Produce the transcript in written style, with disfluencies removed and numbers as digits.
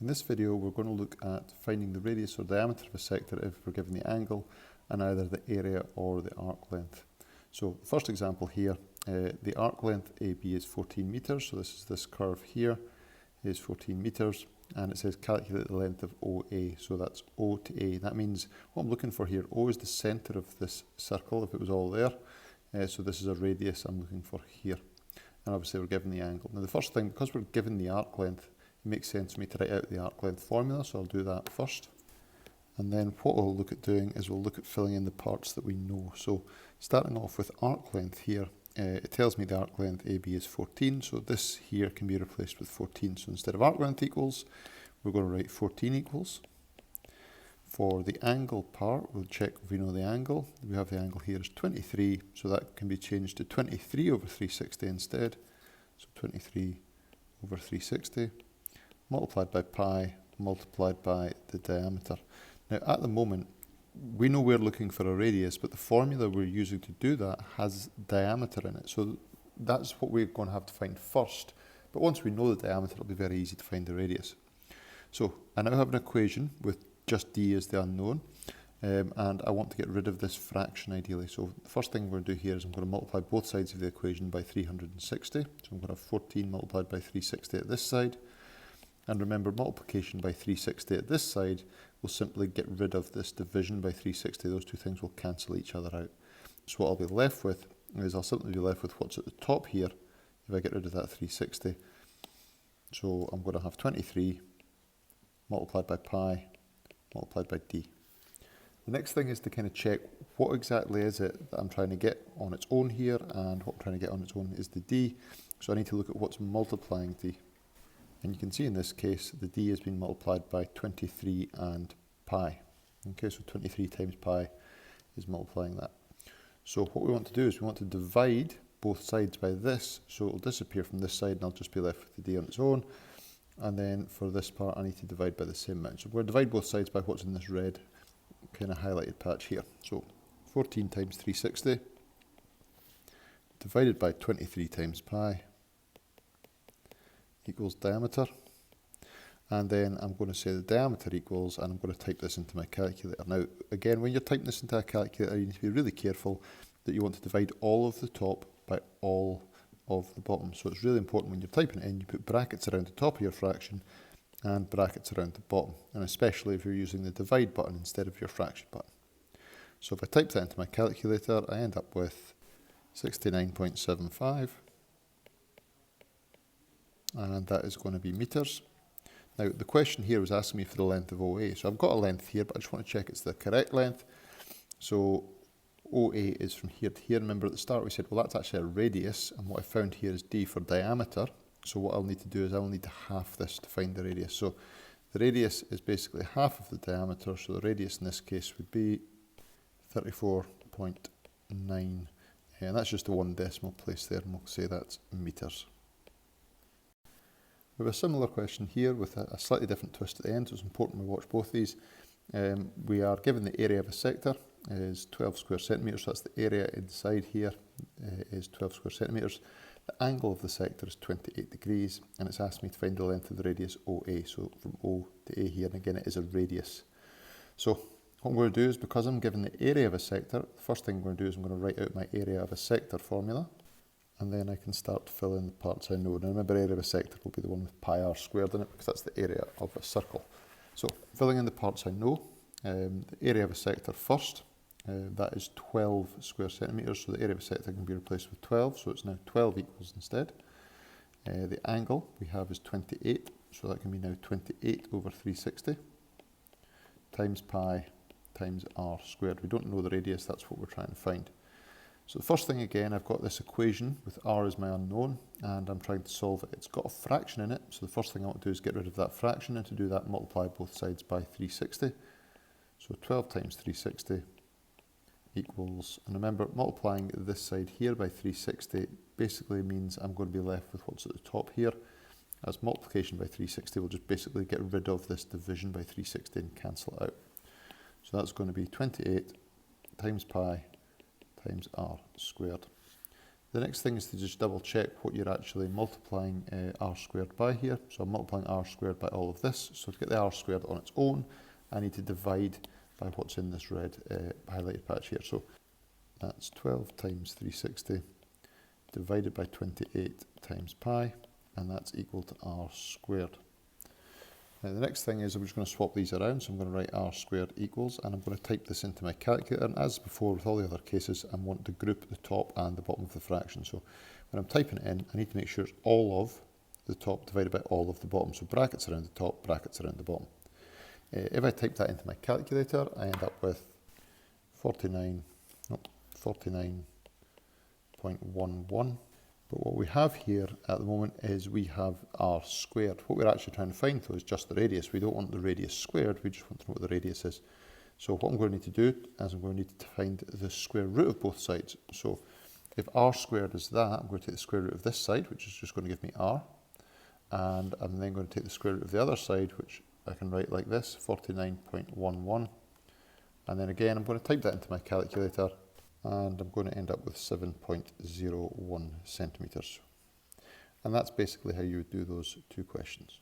In this video we're going to look at finding the radius or diameter of a sector if we're given the angle and either the area or the arc length. So the first example here, the arc length AB is 14 metres, so this curve here is 14 metres, and it says calculate the length of OA, so that's O to A. That means what I'm looking for here, O is the centre of this circle if it was all there, so this is a radius I'm looking for here, and obviously we're given the angle. Now the first thing, because we're given the arc length, it makes sense for me to write out the arc length formula, so I'll do that first. And then what we'll look at doing is we'll look at filling in the parts that we know. So starting off with arc length here, it tells me the arc length AB is 14, so this here can be replaced with 14. So instead of arc length equals, we're going to write 14 equals. For the angle part, we'll check if we know the angle. We have the angle here is 23, so that can be changed to 23 over 360 instead. So 23 over 360. Multiplied by pi, multiplied by the diameter. Now at the moment, we know we're looking for a radius, but the formula we're using to do that has diameter in it. So that's what we're going to have to find first. But once we know the diameter, it'll be very easy to find the radius. So I now have an equation with just d as the unknown, and I want to get rid of this fraction ideally. So the first thing we're going to do here is I'm going to multiply both sides of the equation by 360. So I'm going to have 14 multiplied by 360 at this side. And remember, multiplication by 360 at this side will simply get rid of this division by 360. Those two things will cancel each other out. So what I'll be left with is I'll simply be left with what's at the top here if I get rid of that 360. So I'm going to have 23 multiplied by pi multiplied by d. The next thing is to kind of check what exactly is it that I'm trying to get on its own here, and what I'm trying to get on its own is the d. So I need to look at what's multiplying d. And you can see in this case, the d has been multiplied by 23 and pi. Okay, so 23 times pi is multiplying that. So what we want to do is we want to divide both sides by this, so it'll disappear from this side and I'll just be left with the d on its own. And then for this part, I need to divide by the same amount. So we're going to divide both sides by what's in this red kind of highlighted patch here. So 14 times 360 divided by 23 times pi equals diameter, and then I'm going to say the diameter equals, and I'm going to type this into my calculator. Now again, when you're typing this into a calculator, you need to be really careful that you want to divide all of the top by all of the bottom. So it's really important when you're typing it in, you put brackets around the top of your fraction and brackets around the bottom, and especially if you're using the divide button instead of your fraction button. So if I type that into my calculator, I end up with 69.75. and that is going to be meters. Now the question here was asking me for the length of OA, so I've got a length here, but I just want to check it's the correct length. So OA is from here to here. Remember at the start we said, well, that's actually a radius, and what I found here is d for diameter. So what I'll need to do is I'll need to half this to find the radius. So the radius is basically half of the diameter, so the radius in this case would be 34.9, and that's just the one decimal place there, and we'll say that's meters. We have a similar question here with a slightly different twist at the end, so it's important we watch both these. We are given the area of a sector is 12 square centimetres, so that's the area inside here is 12 square centimetres. The angle of the sector is 28 degrees, and it's asked me to find the length of the radius OA, so from O to A here, and again it is a radius. So what I'm going to do is, because I'm given the area of a sector, the first thing I'm going to do is I'm going to write out my area of a sector formula, and then I can start to fill in the parts I know. Now remember, area of a sector will be the one with pi r squared in it, because that's the area of a circle. So filling in the parts I know, the area of a sector first, that is 12 square centimetres, so the area of a sector can be replaced with 12, so it's now 12 equals instead. The angle we have is 28, so that can be now 28 over 360 times pi times r squared. We don't know the radius, that's what we're trying to find. So the first thing, again, I've got this equation with r as my unknown, and I'm trying to solve it. It's got a fraction in it, so the first thing I want to do is get rid of that fraction, and to do that multiply both sides by 360. So 12 times 360 equals, and remember, multiplying this side here by 360 basically means I'm going to be left with what's at the top here, as multiplication by 360 will just basically get rid of this division by 360 and cancel it out. So that's going to be 28 times pi times r squared. The next thing is to just double check what you're actually multiplying r squared by here. So I'm multiplying r squared by all of this. So to get the r squared on its own, I need to divide by what's in this red highlighted patch here. So that's 12 times 360 divided by 28 times pi, and that's equal to r squared. Now the next thing is I'm just going to swap these around, so I'm going to write r squared equals, and I'm going to type this into my calculator, and as before with all the other cases, I want to group the top and the bottom of the fraction. So when I'm typing it in, I need to make sure it's all of the top divided by all of the bottom, so brackets around the top, brackets around the bottom. If I type that into my calculator, I end up with 49.11. But what we have here at the moment is we have r squared. What we're actually trying to find though is just the radius. We don't want the radius squared, we just want to know what the radius is. So what I'm going to need to do is I'm going to need to find the square root of both sides. So if r squared is that, I'm going to take the square root of this side, which is just going to give me r. And I'm then going to take the square root of the other side, which I can write like this, 49.11. And then again, I'm going to type that into my calculator, and I'm going to end up with 7.01 centimetres. And that's basically how you would do those two questions.